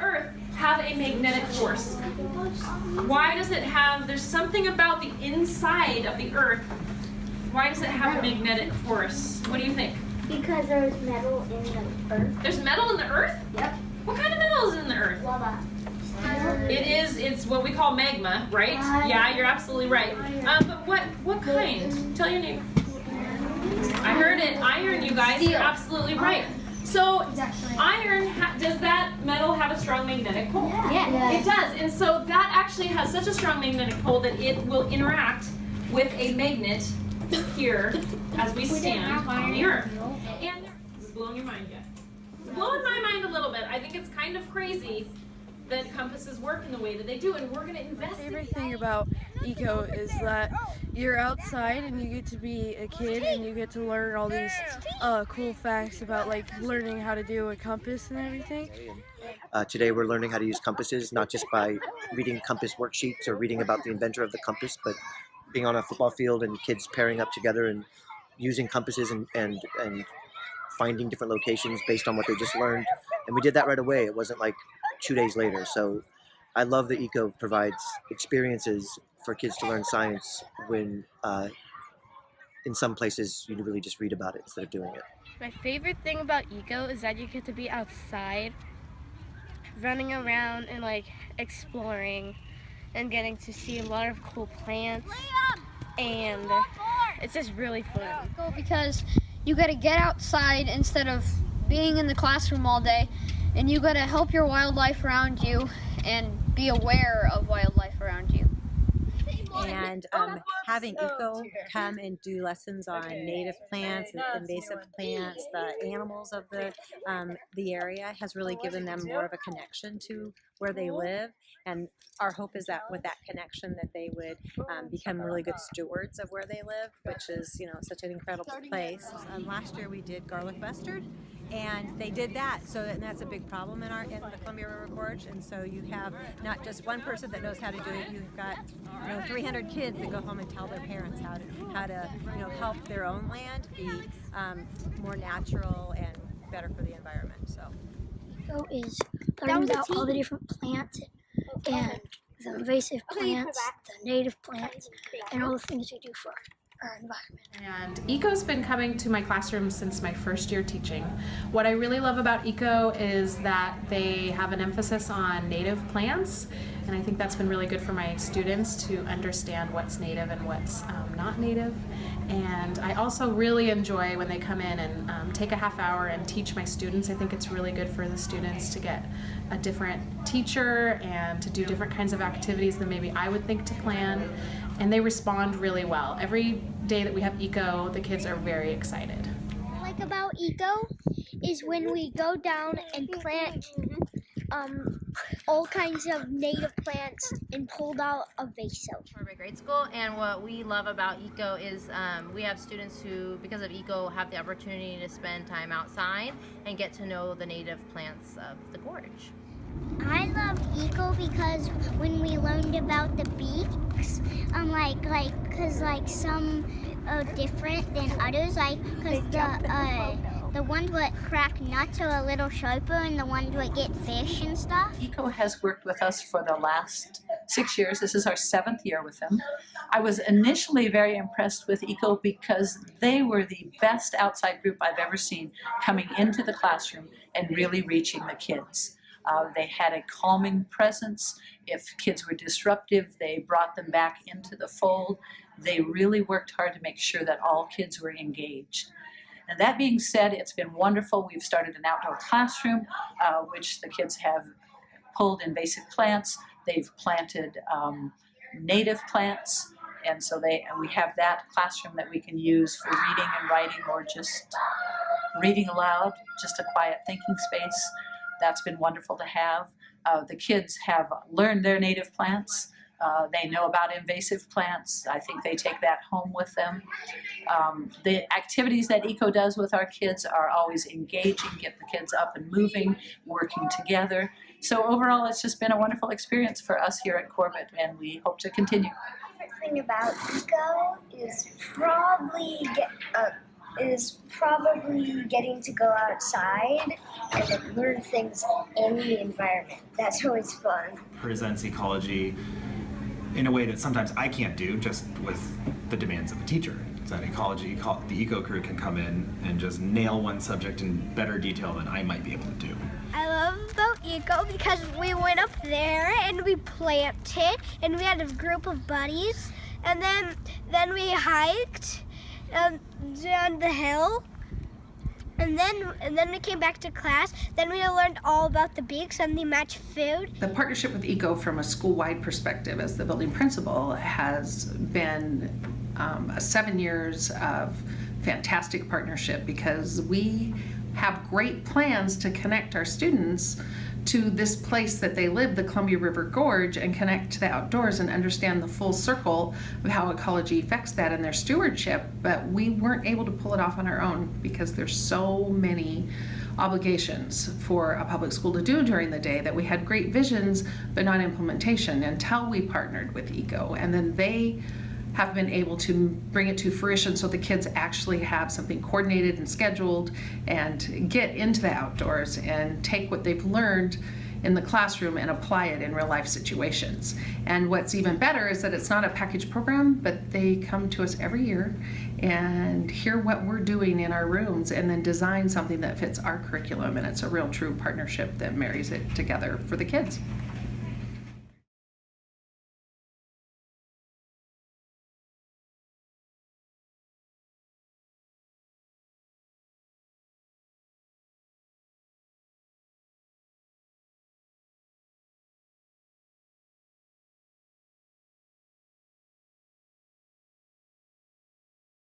Earth have a magnetic force? Why does it have, there's something about the inside of the Earth, why does it have a magnetic force? What do you think? Because there's metal in the Earth. There's metal in the Earth? Yep. What kind of metal is in the Earth? Lava. It's what we call magma, right? Yeah, you're absolutely right. But what kind? Tell your name. I heard it, iron, you guys. You're absolutely right. So, iron, does that metal have a strong magnetic pole? Yeah. It does. And so that actually has such a strong magnetic pole that it will interact with a magnet here as we stand on the Earth. And this is blowing your mind yet? It's blowing my mind a little bit. I think it's kind of crazy that compasses work in the way that they do, and we're going to invest. My favorite thing about ECO is that you're outside and you get to be a kid and you get to learn all these cool facts about like learning how to do a compass and everything. Today we're learning how to use compasses, not just by reading compass worksheets or reading about the inventor of the compass, but being on a football field and kids pairing up together and using compasses and finding different locations based on what they just learned. And we did that right away. It wasn't like 2 days later. So I love that ECO provides experiences for kids to learn science when in some places you really just read about it instead of doing it. My favorite thing about ECO is that you get to be outside, running around and like exploring and getting to see a lot of cool plants, and it's just really fun. Because you got to get outside instead of being in the classroom all day, and you got to help your wildlife around you and be aware of wildlife around you. And having ECO come and do lessons on native plants, invasive plants, the animals of the area has really given them more of a connection to where they live. And our hope is that with that connection that they would become really good stewards of where they live, which is, you know, such an incredible place. Last year we did garlic mustard, and they did that. So and that's a big problem in the Columbia River Gorge. And so you have not just one person that knows how to do it. You've got 300 kids that go home and tell their parents how to help their own land be more natural and better for the environment. So ECO is learning about all the different plants and the invasive plants, the native plants, and all the things we do for our environment. And ECO's been coming to my classroom since my first year teaching. What I really love about ECO is that they have an emphasis on native plants, and I think that's been really good for my students to understand what's native and what's not native. And I also really enjoy when they come in and take a half hour and teach my students. I think it's really good for the students to get a different teacher and to do different kinds of activities than maybe I would think to plan. And they respond really well. Every day that we have ECO, the kids are very excited. What I like about ECO is when we go down and plant all kinds of native plants and pulled out invasive. Corbett grade school, and what we love about ECO is we have students who, because of ECO, have the opportunity to spend time outside and get to know the native plants of the gorge. I love ECO because when we learned about the beaks, cause some are different than others, cause the ones that crack nuts are a little sharper, and the ones that get fish and stuff. ECO has worked with us for the last 6 years. This is our 7th year with them. I was initially very impressed with ECO because they were the best outside group I've ever seen coming into the classroom and really reaching the kids. They had a calming presence. If kids were disruptive, they brought them back into the fold. They really worked hard to make sure that all kids were engaged. And that being said, it's been wonderful. We've started an outdoor classroom, which the kids have pulled invasive plants. They've planted native plants. And so we have that classroom that we can use for reading and writing, or just reading aloud, just a quiet thinking space. That's been wonderful to have. The kids have learned their native plants. They know about invasive plants. I think they take that home with them. The activities that ECO does with our kids are always engaging, get the kids up and moving, working together. So overall, it's just been a wonderful experience for us here at Corbett, and we hope to continue. The thing about ECO is probably is probably getting to go outside and like learn things in the environment. That's always fun. Presents ecology in a way that sometimes I can't do just with the demands of a teacher. So that the eco crew can come in and just nail one subject in better detail than I might be able to do. I love about eco because we went up there and we planted and we had a group of buddies, and then we hiked down the hill, and then we came back to class. Then we learned all about the beaks and the match food. The partnership with ECO from a school-wide perspective as the building principal has been 7 years of fantastic partnership, because we have great plans to connect our students to this place that they live, the Columbia River Gorge, and connect to the outdoors and understand the full circle of how ecology affects that in their stewardship. But we weren't able to pull it off on our own because there's so many obligations for a public school to do during the day that we had great visions but not implementation until we partnered with ECO, and then they have been able to bring it to fruition so the kids actually have something coordinated and scheduled and get into the outdoors and take what they've learned in the classroom and apply it in real life situations. And what's even better is that it's not a package program, but they come to us every year and hear what we're doing in our rooms and then design something that fits our curriculum, and it's a real true partnership that marries it together for the kids.